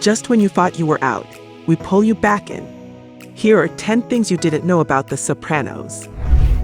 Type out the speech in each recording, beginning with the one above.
Just when you thought you were out, we pull you back in. Here are 10 things you didn't know about The Sopranos.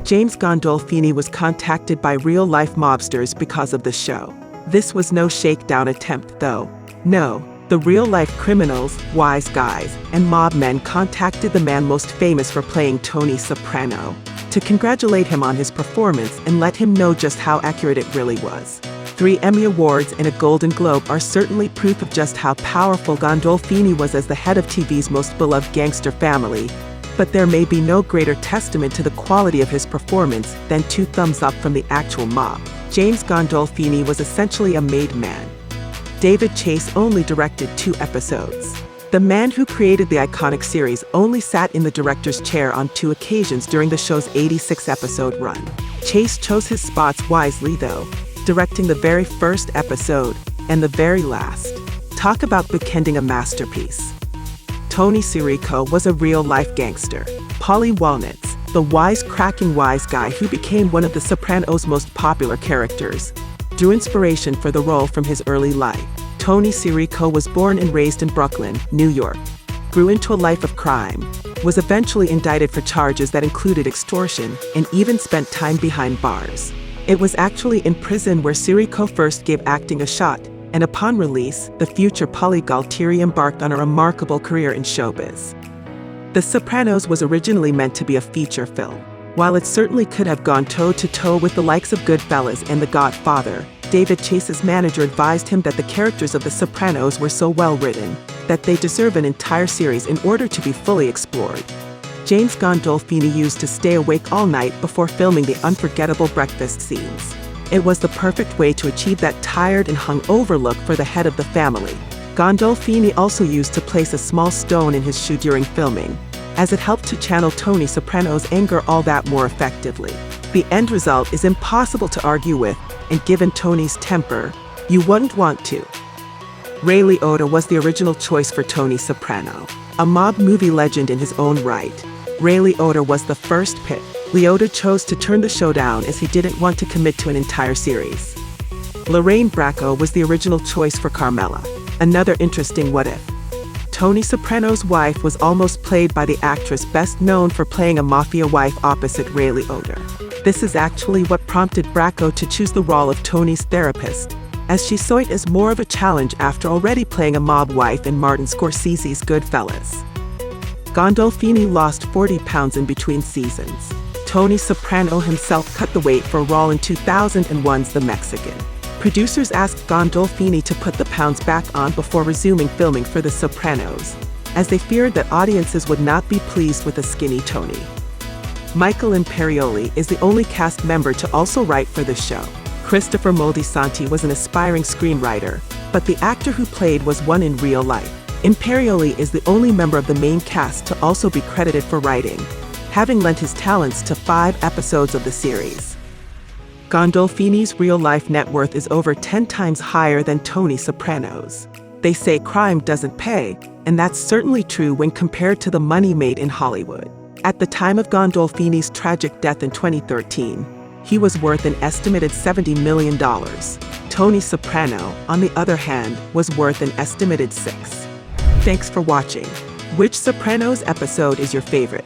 James Gandolfini was contacted by real-life mobsters because of the show. This was no shakedown attempt, though. No, the real-life criminals, wise guys, and mob men contacted the man most famous for playing Tony Soprano to congratulate him on his performance and let him know just how accurate it really was. 3 Emmy Awards and a Golden Globe are certainly proof of just how powerful Gandolfini was as the head of TV's most beloved gangster family, but there may be no greater testament to the quality of his performance than 2 thumbs up from the actual mob. James Gandolfini was essentially a made man. David Chase only directed 2 episodes. The man who created the iconic series only sat in the director's chair on 2 occasions during the show's 86-episode run. Chase chose his spots wisely, though, directing the very first episode and the very last. Talk about bookending a masterpiece. Tony Sirico was a real-life gangster. Paulie Walnuts, the wisecracking wise guy who became one of The Sopranos' most popular characters, drew inspiration for the role from his early life. Tony Sirico was born and raised in Brooklyn, New York, grew into a life of crime, was eventually indicted for charges that included extortion, and even spent time behind bars. It was actually in prison where Sirico first gave acting a shot, and upon release, the future Paulie Gualtieri embarked on a remarkable career in showbiz. The Sopranos was originally meant to be a feature film. While it certainly could have gone toe-to-toe with the likes of Goodfellas and The Godfather, David Chase's manager advised him that the characters of The Sopranos were so well written that they deserve an entire series in order to be fully explored. James Gandolfini used to stay awake all night before filming the unforgettable breakfast scenes. It was the perfect way to achieve that tired and hungover look for the head of the family. Gandolfini also used to place a small stone in his shoe during filming, as it helped to channel Tony Soprano's anger all that more effectively. The end result is impossible to argue with, and given Tony's temper, you wouldn't want to. Ray Liotta was the original choice for Tony Soprano, a mob movie legend in his own right. Ray Liotta was the first pick. Liotta chose to turn the show down as he didn't want to commit to an entire series. Lorraine Bracco was the original choice for Carmela, another interesting what-if. Tony Soprano's wife was almost played by the actress best known for playing a mafia wife opposite Ray Liotta. This is actually what prompted Bracco to choose the role of Tony's therapist, as she saw it as more of a challenge after already playing a mob wife in Martin Scorsese's Goodfellas. Gandolfini lost 40 pounds in between seasons. Tony Soprano himself cut the weight for a role in 2001's The Mexican. Producers asked Gandolfini to put the pounds back on before resuming filming for The Sopranos, as they feared that audiences would not be pleased with a skinny Tony. Michael Imperioli is the only cast member to also write for the show. Christopher Moltisanti was an aspiring screenwriter, but the actor who played was one in real life. Imperioli is the only member of the main cast to also be credited for writing, having lent his talents to 5 episodes of the series. Gandolfini's real-life net worth is over 10 times higher than Tony Soprano's. They say crime doesn't pay, and that's certainly true when compared to the money made in Hollywood. At the time of Gandolfini's tragic death in 2013, he was worth an estimated $70 million. Tony Soprano, on the other hand, was worth an estimated $6. Thanks for watching. Which Sopranos episode is your favorite?